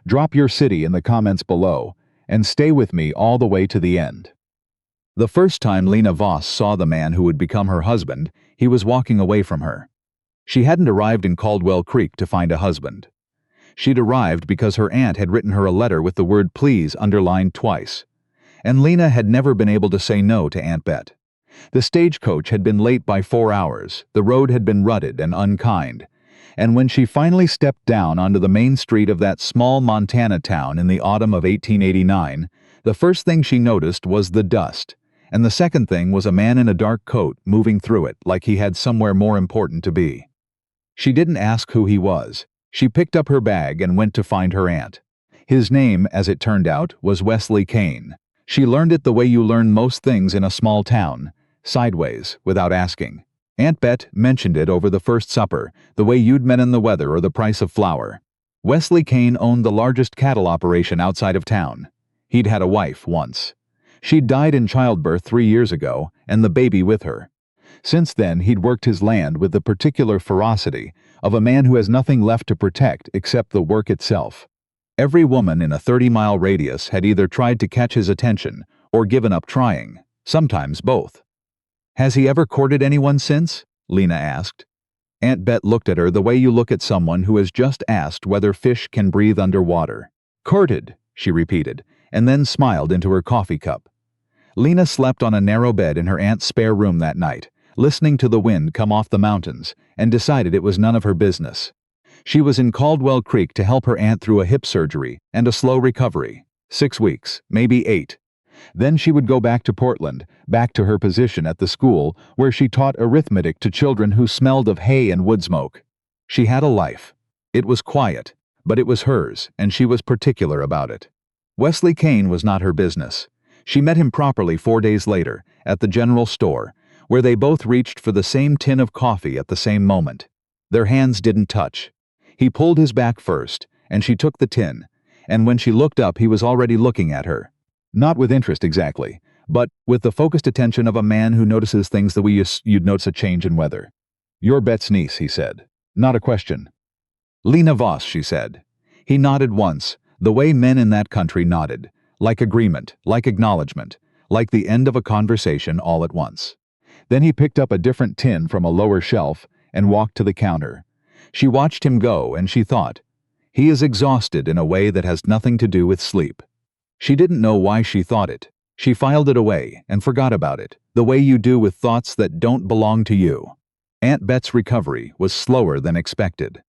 Drop your city in the comments below, and stay with me all the way to the end. The first time Lena Voss saw the man who would become her husband, he was walking away from her. She hadn't arrived in Caldwell Creek to find a husband. She'd arrived because her aunt had written her a letter with the word please underlined twice. And Lena had never been able to say no to Aunt Bet. The stagecoach had been late by 4 hours, the road had been rutted and unkind, and when she finally stepped down onto the main street of that small Montana town in the autumn of 1889, the first thing she noticed was the dust, and the second thing was a man in a dark coat moving through it like he had somewhere more important to be. She didn't ask who he was. She picked up her bag and went to find her aunt. His name, as it turned out, was Wesley Kane. She learned it the way you learn most things in a small town, sideways, without asking. Aunt Bet mentioned it over the first supper, the way you'd men in the weather or the price of flour. Wesley Kane owned the largest cattle operation outside of town. He'd had a wife once. She'd died in childbirth 3 years ago, and the baby with her. Since then, he'd worked his land with the particular ferocity of a man who has nothing left to protect except the work itself. Every woman in a 30-mile radius had either tried to catch his attention or given up trying, sometimes both. "Has he ever courted anyone since?" Lena asked. Aunt Bet looked at her the way you look at someone who has just asked whether fish can breathe underwater. "Courted," she repeated, and then smiled into her coffee cup. Lena slept on a narrow bed in her aunt's spare room that night, listening to the wind come off the mountains, and decided it was none of her business. She was in Caldwell Creek to help her aunt through a hip surgery and a slow recovery. 6 weeks, maybe 8. Then she would go back to Portland, back to her position at the school where she taught arithmetic to children who smelled of hay and wood smoke. She had a life. It was quiet, but it was hers, and she was particular about it. Wesley Kane was not her business. She met him properly 4 days later, at the general store, where they both reached for the same tin of coffee at the same moment. Their hands didn't touch. He pulled his back first, and she took the tin, and when she looked up he was already looking at her. Not with interest exactly, but with the focused attention of a man who notices things the way you'd notice a change in weather. "You're Bet's niece," he said. "Not a question." "Lena Voss," she said. He nodded once, the way men in that country nodded, like agreement, like acknowledgement, like the end of a conversation all at once. Then he picked up a different tin from a lower shelf and walked to the counter. She watched him go, and she thought, he is exhausted in a way that has nothing to do with sleep. She didn't know why she thought it. She filed it away and forgot about it, the way you do with thoughts that don't belong to you. Aunt Bet's recovery was slower than expected.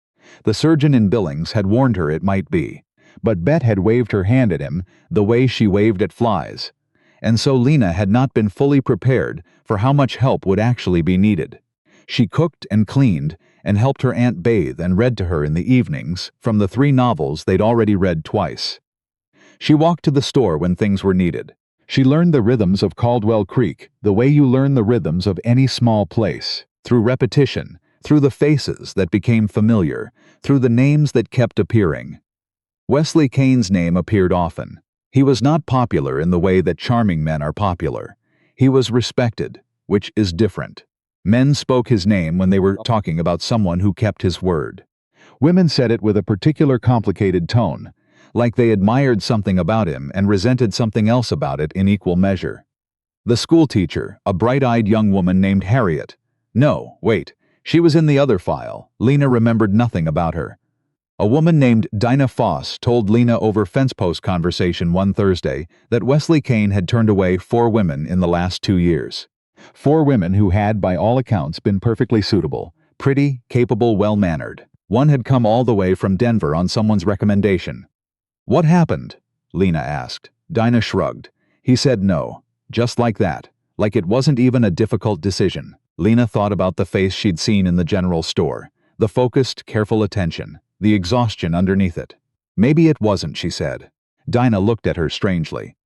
The surgeon in Billings had warned her it might be, but Bet had waved her hand at him the way she waved at flies. And so Lena had not been fully prepared for how much help would actually be needed. She cooked and cleaned and helped her aunt bathe and read to her in the evenings from the 3 novels they'd already read twice. She walked to the store when things were needed. She learned the rhythms of Caldwell Creek the way you learn the rhythms of any small place, through repetition, through the faces that became familiar, through the names that kept appearing. Wesley Kane's name appeared often. He was not popular in the way that charming men are popular. He was respected, which is different. Men spoke his name when they were talking about someone who kept his word. Women said it with a particular complicated tone, like they admired something about him and resented something else about it in equal measure. The schoolteacher, a bright-eyed young woman named Harriet. No, wait, she was in the other file. Lena remembered nothing about her. A woman named Lena Voss told Lena over fence post conversation one Thursday that Wesley Kane had turned away 4 women in the last 2 years. 4 women who had, by all accounts, been perfectly suitable, pretty, capable, well-mannered. One had come all the way from Denver on someone's recommendation. "What happened?" Lena asked. Dinah shrugged. He said no, just like that, like it wasn't even a difficult decision. Lena thought about the face she'd seen in the general store, the focused, careful attention, the exhaustion underneath it. "Maybe it wasn't," she said. Dinah looked at her strangely.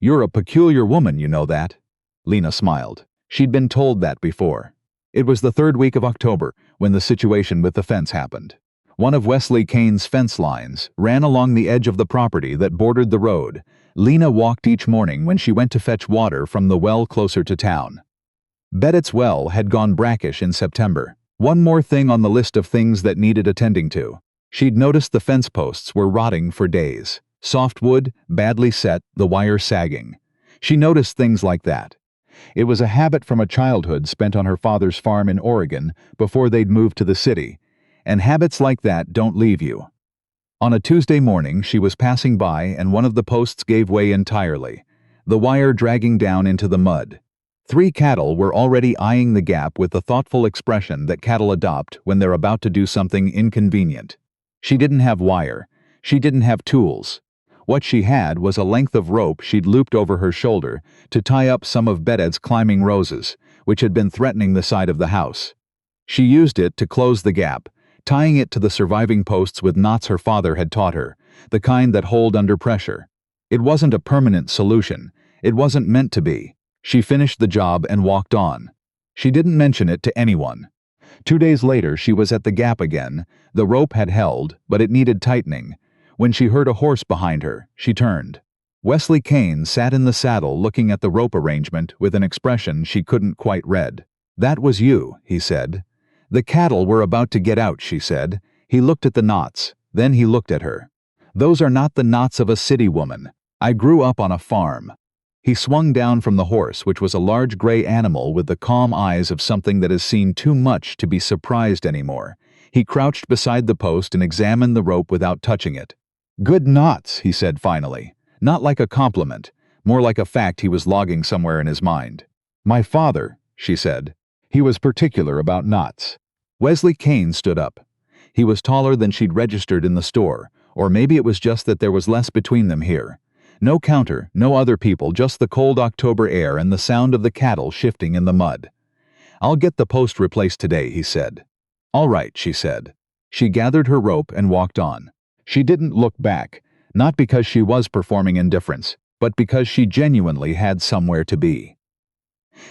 "You're a peculiar woman, you know that." Lena smiled. She'd been told that before. It was the 3rd week of October when the situation with the fence happened. One of Wesley Kane's fence lines ran along the edge of the property that bordered the road. Lena walked each morning when she went to fetch water from the well closer to town. Bettit's well had gone brackish in September. One more thing on the list of things that needed attending to. She'd noticed the fence posts were rotting for days. Soft wood, badly set, the wire sagging. She noticed things like that. It was a habit from a childhood spent on her father's farm in Oregon before they'd moved to the city, and habits like that don't leave you. On a Tuesday morning, she was passing by and one of the posts gave way entirely, the wire dragging down into the mud. 3 cattle were already eyeing the gap with the thoughtful expression that cattle adopt when they're about to do something inconvenient. She didn't have wire. She didn't have tools. What she had was a length of rope she'd looped over her shoulder to tie up some of Beted's climbing roses, which had been threatening the side of the house. She used it to close the gap, tying it to the surviving posts with knots her father had taught her, the kind that hold under pressure. It wasn't a permanent solution. It wasn't meant to be. She finished the job and walked on. She didn't mention it to anyone. 2 days later, she was at the gap again. The rope had held, but it needed tightening. When she heard a horse behind her, she turned. Wesley Kane sat in the saddle looking at the rope arrangement with an expression she couldn't quite read. "That was you," he said. "The cattle were about to get out," she said. He looked at the knots. Then he looked at her. "Those are not the knots of a city woman. I grew up on a farm." He swung down from the horse, which was a large gray animal with the calm eyes of something that has seen too much to be surprised anymore. He crouched beside the post and examined the rope without touching it. "Good knots," he said finally. Not like a compliment, more like a fact he was logging somewhere in his mind. "My father," she said. "He was particular about knots." Wesley Kane stood up. He was taller than she'd registered in the store, or maybe it was just that there was less between them here. No counter, no other people, just the cold October air and the sound of the cattle shifting in the mud. "I'll get the post replaced today," he said. "All right," she said. She gathered her rope and walked on. She didn't look back, not because she was performing indifference, but because she genuinely had somewhere to be.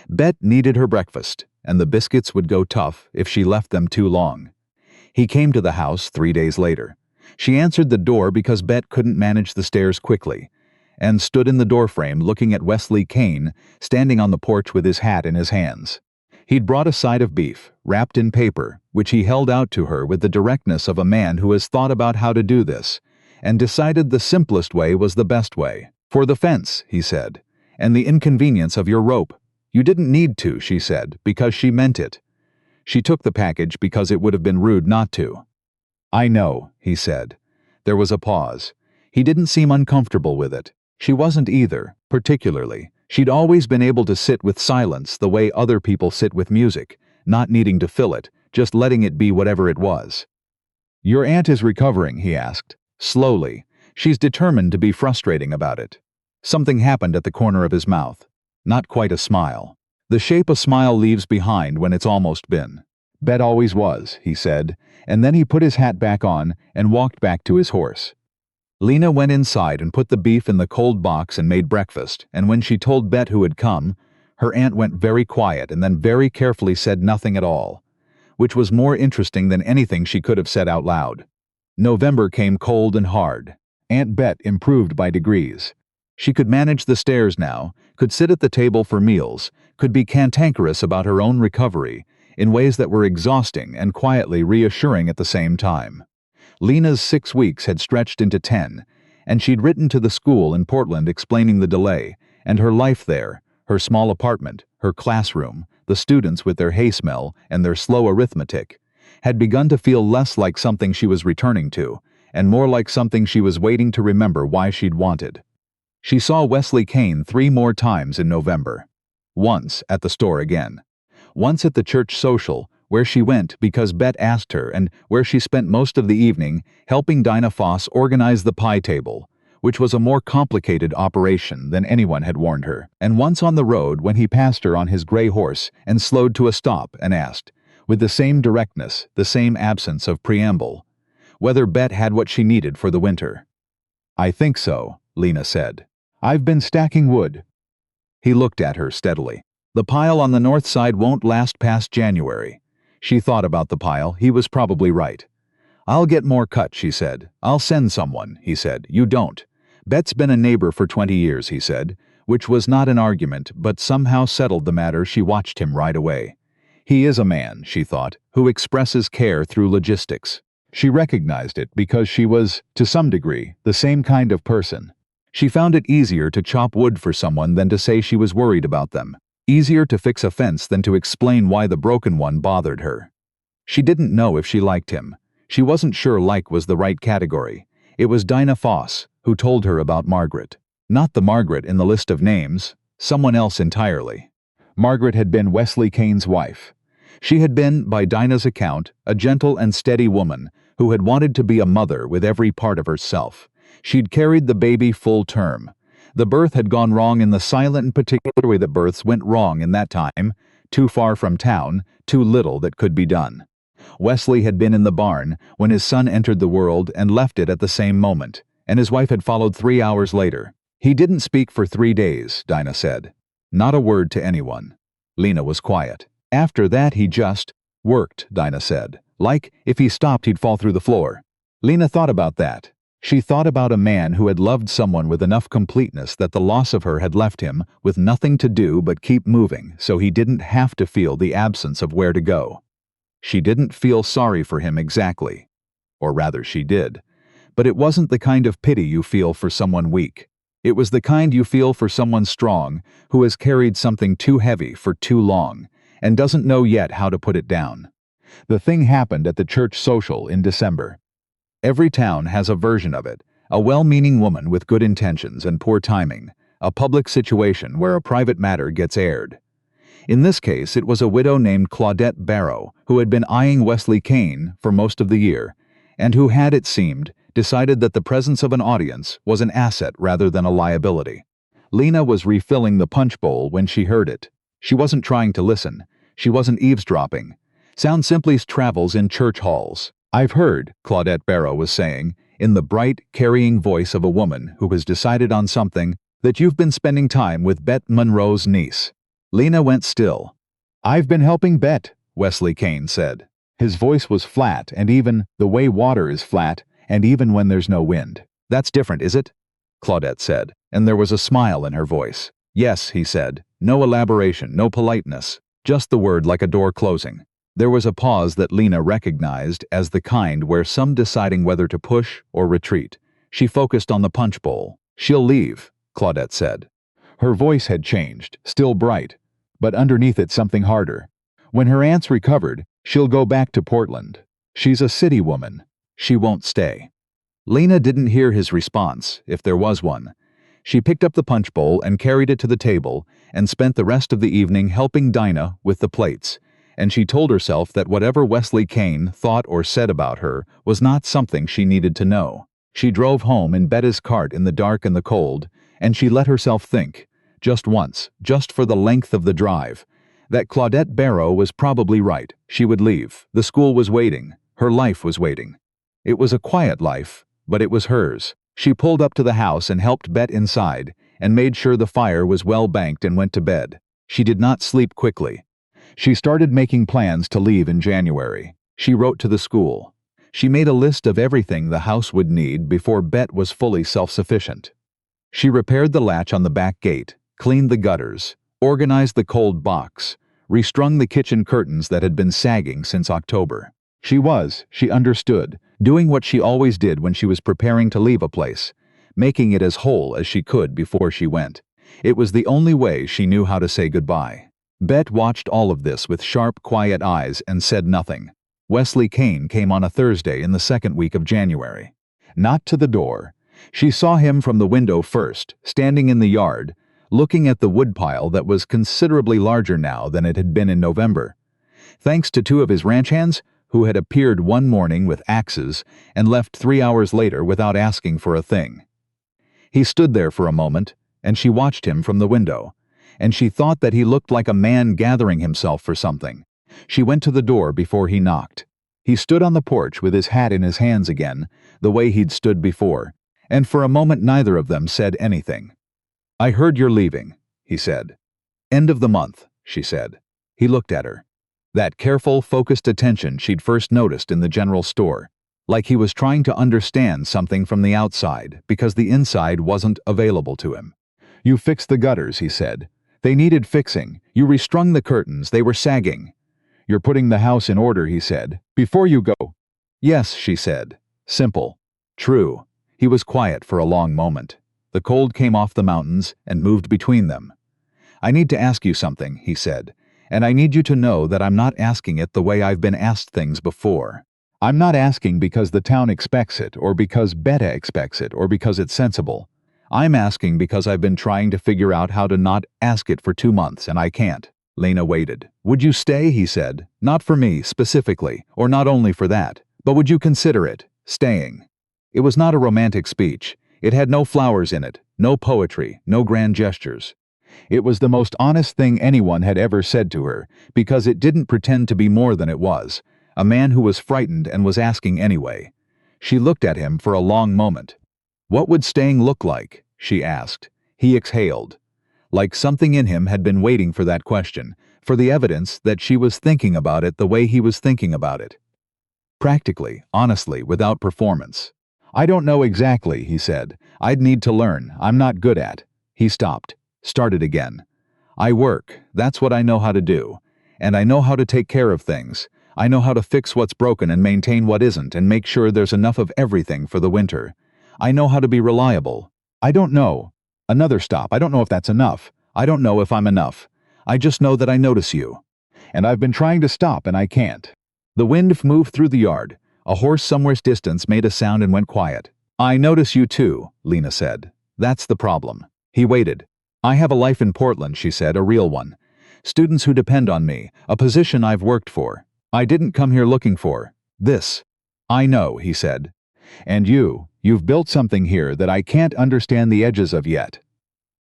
Bet needed her breakfast, and the biscuits would go tough if she left them too long. He came to the house 3 days later. She answered the door because Bet couldn't manage the stairs quickly, and stood in the doorframe looking at Wesley Kane standing on the porch with his hat in his hands. He'd brought a side of beef, wrapped in paper, which he held out to her with the directness of a man who has thought about how to do this, and decided the simplest way was the best way. "For the fence," he said, "and the inconvenience of your rope." "You didn't need to," she said, because she meant it. She took the package because it would have been rude not to. "I know," he said. There was a pause. He didn't seem uncomfortable with it. She wasn't either, particularly. She'd always been able to sit with silence the way other people sit with music, not needing to fill it, just letting it be whatever it was. "Your aunt is recovering," he asked. Slowly. "She's determined to be frustrating about it." Something happened at the corner of his mouth. Not quite a smile. The shape a smile leaves behind when it's almost been. "Bet always was," he said, and then he put his hat back on and walked back to his horse. Lena went inside and put the beef in the cold box and made breakfast, and when she told Bet who had come, her aunt went very quiet and then very carefully said nothing at all, which was more interesting than anything she could have said out loud. November came cold and hard. Aunt Bet improved by degrees. She could manage the stairs now, could sit at the table for meals, could be cantankerous about her own recovery, in ways that were exhausting and quietly reassuring at the same time. Lena's 6 weeks had stretched into 10, and she'd written to the school in Portland explaining the delay, and her life there, her small apartment, her classroom, the students with their hay smell and their slow arithmetic, had begun to feel less like something she was returning to, and more like something she was waiting to remember why she'd wanted. She saw Wesley Kane 3 more times in November. Once at the store again. Once at the church social, where she went because Bet asked her and where she spent most of the evening helping Lena Voss organize the pie table, which was a more complicated operation than anyone had warned her. And once on the road when he passed her on his gray horse and slowed to a stop and asked, with the same directness, the same absence of preamble, whether Bet had what she needed for the winter. "I think so," Lena said. "I've been stacking wood." He looked at her steadily. "The pile on the north side won't last past January." She thought about the pile. He was probably right. "I'll get more cut," she said. "I'll send someone," he said. "You don't." "Bet's been a neighbor for 20 years, he said, which was not an argument, but somehow settled the matter. She watched him right away. He is a man, she thought, who expresses care through logistics. She recognized it because she was, to some degree, the same kind of person. She found it easier to chop wood for someone than to say she was worried about them. Easier to fix a fence than to explain why the broken one bothered her. She didn't know if she liked him. She wasn't sure like was the right category. It was Lena Voss who told her about Margaret. Not the Margaret in the list of names, someone else entirely. Margaret had been Wesley Kane's wife. She had been, by Dinah's account, a gentle and steady woman who had wanted to be a mother with every part of herself. She'd carried the baby full term. The birth had gone wrong in the silent and particular way that births went wrong in that time, too far from town, too little that could be done. Wesley had been in the barn when his son entered the world and left it at the same moment, and his wife had followed 3 hours later. He didn't speak for 3 days, Dinah said. Not a word to anyone. Lena was quiet. After that he just worked, Dinah said. Like, if he stopped he'd fall through the floor. Lena thought about that. She thought about a man who had loved someone with enough completeness that the loss of her had left him with nothing to do but keep moving so he didn't have to feel the absence of where to go. She didn't feel sorry for him exactly. Or rather, she did. But it wasn't the kind of pity you feel for someone weak. It was the kind you feel for someone strong who has carried something too heavy for too long and doesn't know yet how to put it down. The thing happened at the church social in December. Every town has a version of it, a well-meaning woman with good intentions and poor timing, a public situation where a private matter gets aired. In this case, it was a widow named Claudette Barrow who had been eyeing Wesley Kane for most of the year, and who had, it seemed, decided that the presence of an audience was an asset rather than a liability. Lena was refilling the punch bowl when she heard it. She wasn't trying to listen. She wasn't eavesdropping. Sound simply travels in church halls. I've heard, Claudette Barrow was saying, in the bright, carrying voice of a woman who has decided on something, that you've been spending time with Bet Monroe's niece. Lena went still. I've been helping Bet, Wesley Kane said. His voice was flat, and even the way water is flat, and even when there's no wind. That's different, is it? Claudette said, and there was a smile in her voice. Yes, he said. No elaboration, no politeness. Just the word like a door closing. There was a pause that Lena recognized as the kind where some deciding whether to push or retreat. She focused on the punch bowl. She'll leave, Claudette said. Her voice had changed, still bright, but underneath it something harder. When her aunts recovered, she'll go back to Portland. She's a city woman. She won't stay. Lena didn't hear his response, if there was one. She picked up the punch bowl and carried it to the table and spent the rest of the evening helping Dinah with the plates, and she told herself that whatever Wesley Kane thought or said about her was not something she needed to know. She drove home in Betta's cart in the dark and the cold, and she let herself think, just once, just for the length of the drive, that Claudette Barrow was probably right. She would leave. The school was waiting. Her life was waiting. It was a quiet life, but it was hers. She pulled up to the house and helped Bet inside, and made sure the fire was well banked and went to bed. She did not sleep quickly. She started making plans to leave in January. She wrote to the school. She made a list of everything the house would need before Bet was fully self-sufficient. She repaired the latch on the back gate, cleaned the gutters, organized the cold box, restrung the kitchen curtains that had been sagging since October. She understood, doing what she always did when she was preparing to leave a place, making it as whole as she could before she went. It was the only way she knew how to say goodbye. Bet watched all of this with sharp, quiet eyes and said nothing. Wesley Kane came on a Thursday in the second week of January. Not to the door. She saw him from the window first, standing in the yard, looking at the woodpile that was considerably larger now than it had been in November. Thanks to 2 of his ranch hands, who had appeared one morning with axes and left 3 hours later without asking for a thing. He stood there for a moment, and she watched him from the window, and she thought that he looked like a man gathering himself for something. She went to the door before he knocked. He stood on the porch with his hat in his hands again, the way he'd stood before, and for a moment neither of them said anything. I heard you're leaving, he said. End of the month, she said. He looked at her. That careful, focused attention she'd first noticed in the general store, like he was trying to understand something from the outside because the inside wasn't available to him. You fixed the gutters, he said. They needed fixing. You restrung the curtains. They were sagging. You're putting the house in order, he said. Before you go. Yes, she said. Simple. True. He was quiet for a long moment. The cold came off the mountains and moved between them. I need to ask you something, he said, and I need you to know that I'm not asking it the way I've been asked things before. I'm not asking because the town expects it, or because Beta expects it, or because it's sensible. I'm asking because I've been trying to figure out how to not ask it for 2 months, and I can't. Lena waited. Would you stay, he said. Not for me, specifically, or not only for that, but would you consider it, staying? It was not a romantic speech. It had no flowers in it, no poetry, no grand gestures. It was the most honest thing anyone had ever said to her, because it didn't pretend to be more than it was, a man who was frightened and was asking anyway. She looked at him for a long moment. What would staying look like? She asked. He exhaled. Like something in him had been waiting for that question, for the evidence that she was thinking about it the way he was thinking about it. Practically, honestly, without performance. I don't know exactly, he said. I'd need to learn. I'm not good at. He stopped. Started again. I work. That's what I know how to do. And I know how to take care of things. I know how to fix what's broken and maintain what isn't and make sure there's enough of everything for the winter. I know how to be reliable. I don't know. Another stop. I don't know if that's enough. I don't know if I'm enough. I just know that I notice you. And I've been trying to stop and I can't. The wind moved through the yard. A horse somewhere's distance made a sound and went quiet. I notice you too, Lena said. That's the problem. He waited. I have a life in Portland, she said, a real one. Students who depend on me, a position I've worked for. I didn't come here looking for this. I know, he said. And you've built something here that I can't understand the edges of yet.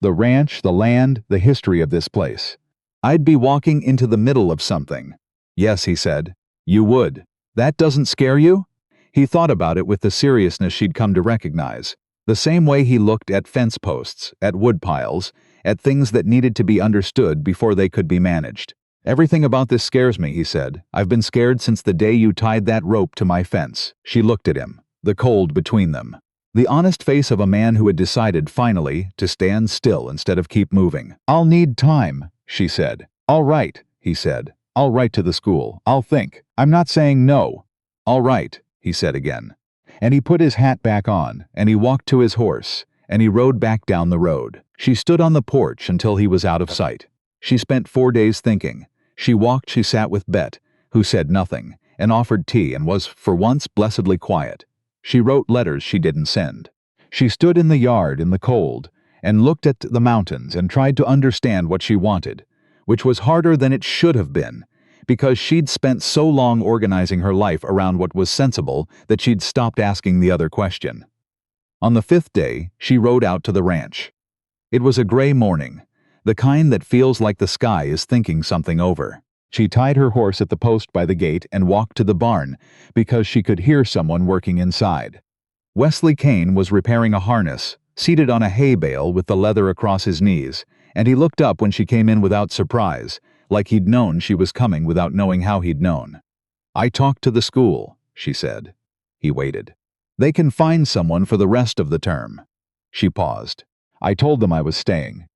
The ranch, the land, the history of this place. I'd be walking into the middle of something. Yes, he said. You would. That doesn't scare you? He thought about it with the seriousness she'd come to recognize. The same way he looked at fence posts, at wood piles, at things that needed to be understood before they could be managed. Everything about this scares me, he said. I've been scared since the day you tied that rope to my fence. She looked at him, the cold between them. The honest face of a man who had decided, finally, to stand still instead of keep moving. I'll need time, she said. All right, he said. I'll write to the school. I'll think. I'm not saying no. All right, he said again. And he put his hat back on, and he walked to his horse, and he rode back down the road. She stood on the porch until he was out of sight. She spent 4 days thinking. She sat with Bet, who said nothing, and offered tea and was, for once, blessedly quiet. She wrote letters she didn't send. She stood in the yard in the cold, and looked at the mountains and tried to understand what she wanted, which was harder than it should have been, because she'd spent so long organizing her life around what was sensible that she'd stopped asking the other question. On the 5th day, she rode out to the ranch. It was a gray morning, the kind that feels like the sky is thinking something over. She tied her horse at the post by the gate and walked to the barn because she could hear someone working inside. Wesley Kane was repairing a harness, seated on a hay bale with the leather across his knees, and he looked up when she came in without surprise, like he'd known she was coming without knowing how he'd known. I talked to the school, she said. He waited. They can find someone for the rest of the term. She paused. I told them I was staying.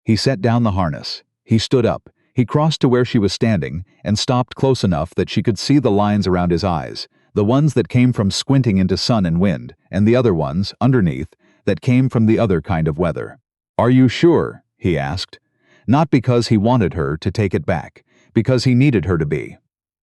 He set down the harness. He stood up. He crossed to where she was standing and stopped close enough that she could see the lines around his eyes, the ones that came from squinting into sun and wind, and the other ones, underneath, that came from the other kind of weather. Are you sure? He asked. Not because he wanted her to take it back, because he needed her to be.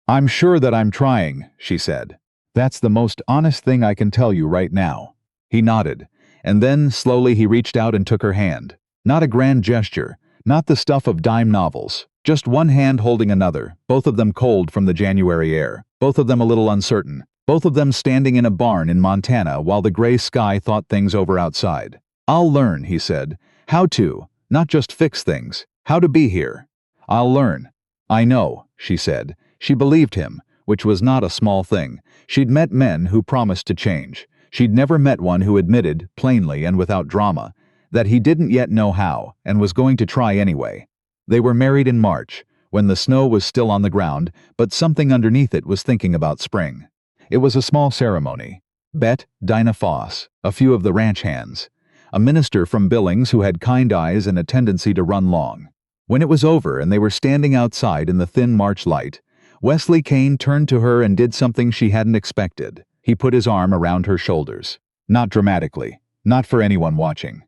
I'm sure that I'm trying, she said. That's the most honest thing I can tell you right now. He nodded, and then slowly he reached out and took her hand. Not a grand gesture, not the stuff of dime novels, just one hand holding another, both of them cold from the January air, both of them a little uncertain, both of them standing in a barn in Montana while the gray sky thought things over outside. I'll learn, he said, how to, not just fix things, how to be here. I'll learn. I know, she said. She believed him, which was not a small thing. She'd met men who promised to change. She'd never met one who admitted, plainly and without drama, that he didn't yet know how and was going to try anyway. They were married in March, when the snow was still on the ground, but something underneath it was thinking about spring. It was a small ceremony. Bet, Lena Voss, a few of the ranch hands, a minister from Billings who had kind eyes and a tendency to run long. When it was over and they were standing outside in the thin March light, Wesley Kane turned to her and did something she hadn't expected. He put his arm around her shoulders. Not dramatically, not for anyone watching.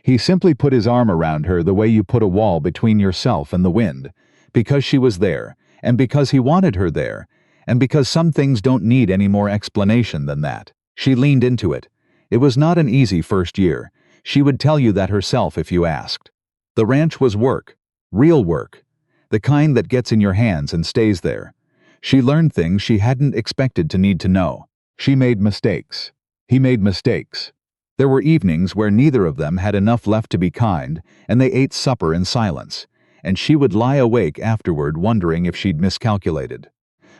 He simply put his arm around her the way you put a wall between yourself and the wind, because she was there, and because he wanted her there, and because some things don't need any more explanation than that. She leaned into it. It was not an easy first year. She would tell you that herself if you asked. The ranch was work, real work, the kind that gets in your hands and stays there. She learned things she hadn't expected to need to know. She made mistakes. He made mistakes. There were evenings where neither of them had enough left to be kind, and they ate supper in silence, and she would lie awake afterward wondering if she'd miscalculated.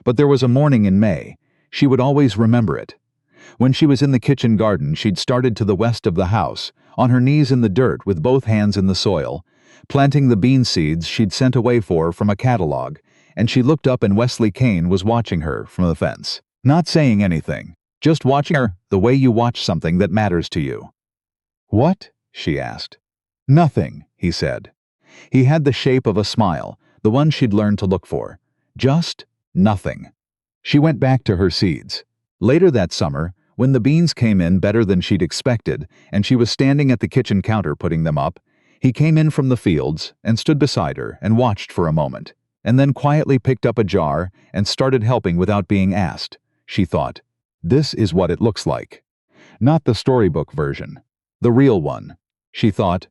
But there was a morning in May. She would always remember it. When she was in the kitchen garden, she'd started to the west of the house, on her knees in the dirt with both hands in the soil, planting the bean seeds she'd sent away for her from a catalog, and she looked up and Wesley Kane was watching her from the fence. Not saying anything, just watching her the way you watch something that matters to you. "What?" she asked. "Nothing," he said. He had the shape of a smile, the one she'd learned to look for. Just nothing. She went back to her seeds. Later that summer, when the beans came in better than she'd expected, and she was standing at the kitchen counter putting them up, he came in from the fields and stood beside her and watched for a moment, and then quietly picked up a jar and started helping without being asked. She thought, "This is what it looks like." Not the storybook version. The real one. She thought,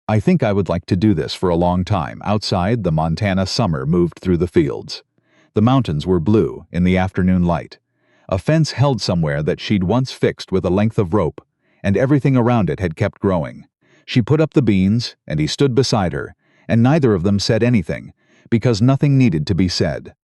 "I think I would like to do this for a long time." Outside, the Montana summer moved through the fields. The mountains were blue in the afternoon light. A fence held somewhere that she'd once fixed with a length of rope, and everything around it had kept growing. She put up the beans, and he stood beside her, and neither of them said anything, because nothing needed to be said.